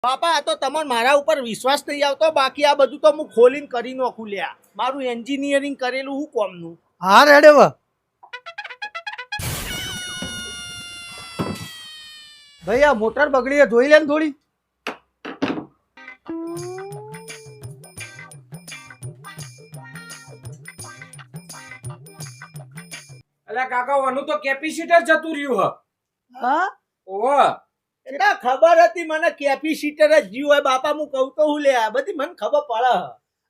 બાપા આ તો તમારે મારા ઉપર વિશ્વાસ નહીં આવતો. બાકી આ બધું તો હું ખોલીને કરી નાખું લ્યા. મારું એન્જિનિયરિંગ કરેલું હું કોમનું. હા રેડે ભાઈ આ મોટર બગડી જોઈ લે ને થોડી. અલા કાકા વાનું તો કેપેસિટર જતું રહ્યું હ. હા ઓહો એટલે ખબર હતી મને કેપેસિટર જ જીવ હોય બાપા. હું કહું તો હું લ્યા બધી મને ખબર પડે.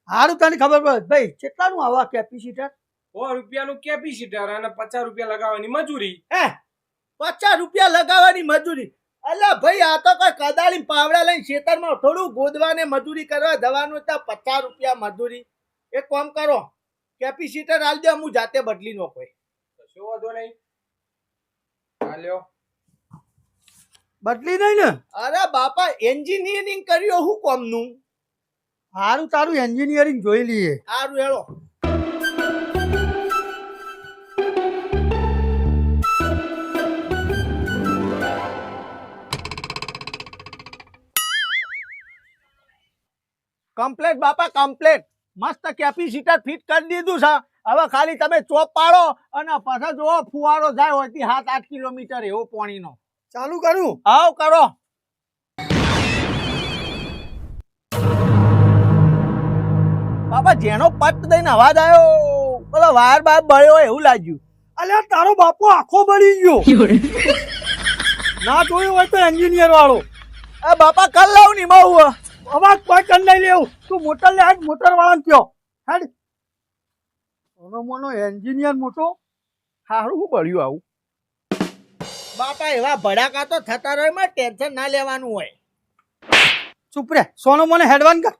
સારું તને ખબર પડે ભાઈ કેટલાનું આવા કેપેસિટર? 100 રૂપિયાનું કેપેસિટર અને 50 રૂપિયા લગાવવાની મજૂરી. 50 રૂપિયા લગાવવાની મજૂરી? અલા ભાઈ આ તો કોઈ કદાળી પાવડા લઈને ખેતરમાં થોડું ગોદવાને મજૂરી કરવા જવાનું તો 50 રૂપિયા મજૂરી. એક કામ કરો કેપેસિટર આલ દો, હું જાતે બદલી નાખો. કશો વાંધો નહીં. હાલ્યો બદલી નહીં ને? અરે બાપા એન્જિનિયરિંગ કર્યો હું કોમનું. સારું તારું એન્જિનિયરિંગ જોઈ લઈએ. સારું હેળો. કમ્પ્લેટ બાપા કમ્પ્લેટ. મસ્ત કેપેસિટર ફિટ કરી દીધું છે. હવે ખાલી તમે ચોપ પાડો અને પાછા જો ફુવારો જાય હોય 7-8 કિલોમીટર એવો પાણીનો. ચાલુ કરું? આવ કરો. બાપા જેનો પટ દઈને અવાજ આવ્યો પેલો વાયર બાર બળ્યો હોય એવું લાગ્યું. અલ્યા તારો બાપો આખો બળી ગયો. ના જોયું હોય તો એન્જિનિયર વાળો. એ બાપા કર લાવ ની બહુ અવાજ કોઈ કર નહીં લેવું. તું મોટર લે હેડ મોટર વાળાને કયો હેડ. મોનો એન્જિનિયર મોટો સારું શું બળ્યું આવું. બાપા એવા ભડાકા તો થતા રહે માં ટેન્શન ના લેવાનું હોય. ચૂપ રે સોનો મને હેડવાન કર.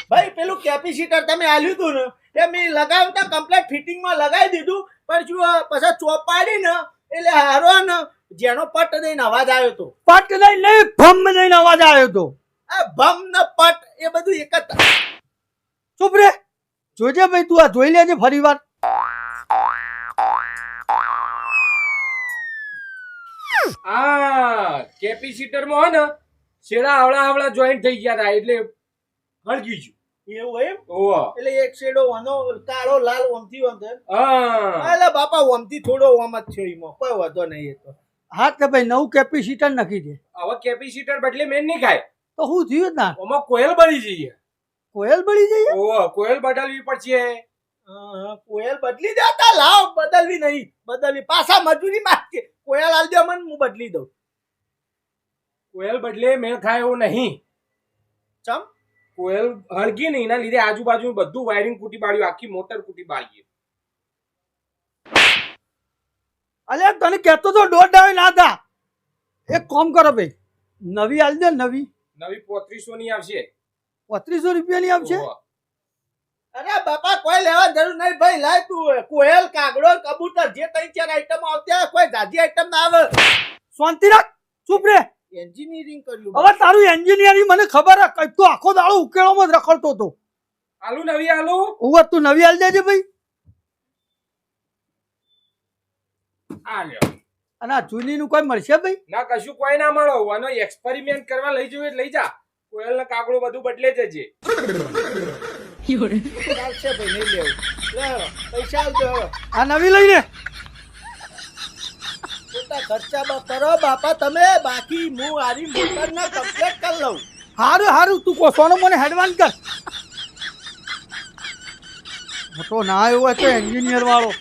ભાઈ પેલું કેપેસિટર તમે આલ્યું હતું ને એ મેં લગાવતા કમ્પ્લીટ ફિટિંગમાં લગાવી દીધું. પણ શું પછી ચોપ પાડી ને એટલે હારો ને જેનો પટ દઈને અવાજ આવ્યો હતો. પટ નહીં ભમ દઈને અવાજ આવ્યો હતો. આ ભમ ને પટ એ બધું એક જ. ચૂપ રે જોજે ભાઈ તું આ જોઈ લેજે ફરી વાર. આ કેપેસિટર માં હે ને શેડા આવળા જોઈન્ટ થઈ ગયા હતા એટલે હળગી ગયું. એવું એમ? ઓહો એટલે એક શેડો વાનો કાળો લાલ ઓમથી ઓમથી. હા એટલે બાપા ઓમથી થોડો ઓમ જ છે એમાં કોઈ વાંધો નહીં. એ તો હા કે ભાઈ નવું કેપેસિટર નાખી દે. હવે કેપેસિટર બદલે મેન નહીં ખાય. તો શું થયું ના? આમાં કોયલ બળી જઈએ. કોયલ બળી જઈએ? ઓહો કોયલ બદલવી પડશે. કોયલ બદલી દેતા લાવ. બદલવી નહીં બદલવી પાછા મજૂરી માંગશે. કોયલ આલ દે મને હું બદલી દઉં. કોયલ બદલે મેં ખાય એવું નહીં. ચમ કોયલ હળગી ને એના લીધે આજુબાજુ બધું વાયરિંગ કૂટી પાડ્યું, આખી મોટર કૂટી પાડી. અલ્યા તને કહેતો તો દોઢ ડાવે ના થા. એક કામ કરો ભાઈ નવી આલ દે. નવી 3500 ની આવશે. 3500 રૂપિયાની આવશે? ઓહો. અરે બાપા કોઈ લેવા જરૂર નહીં ભાઈ. લાય તું કોયલ કાગડો કબૂતર જે 3-4 આઈટમ આવતી હોય કોઈ જાજી આઈટમ ના આવે. શાંતિ રાખ. ચૂપ રે. એન્જિનિયરિંગ કર્યું. હવે તારું એન્જિનિયરિંગ મને ખબર હે. તું આખો દાડો ઉકેળોમાં જ રખડતો હતો. આલુ નવી આલુ. ઓવે તું નવી આલ દેજે ભાઈ. આ લ્યો. અને આ જૂનીનું કોઈ મળશે ભાઈ? ના કશું કોઈ ના મળો. આનો એક્સપેરિમેન્ટ કરવા લઈ જવું લઈ જા. કોયલ ને કાગડો બધું બદલે જજે. ચાલશે ભાઈ નહીં લેવું. લે પૈસા આવજો. આ નવી લઈને ખોટા ખર્ચા કરો બાપા તમે. બાકી હું આરી મોટર ના કમ્પ્લીટ કરી લઉં. હારું હારું તું કોસોનો મને હેડવાન કર. મોટો ના આવ્યો હોય તો એન્જિનિયર વાળો.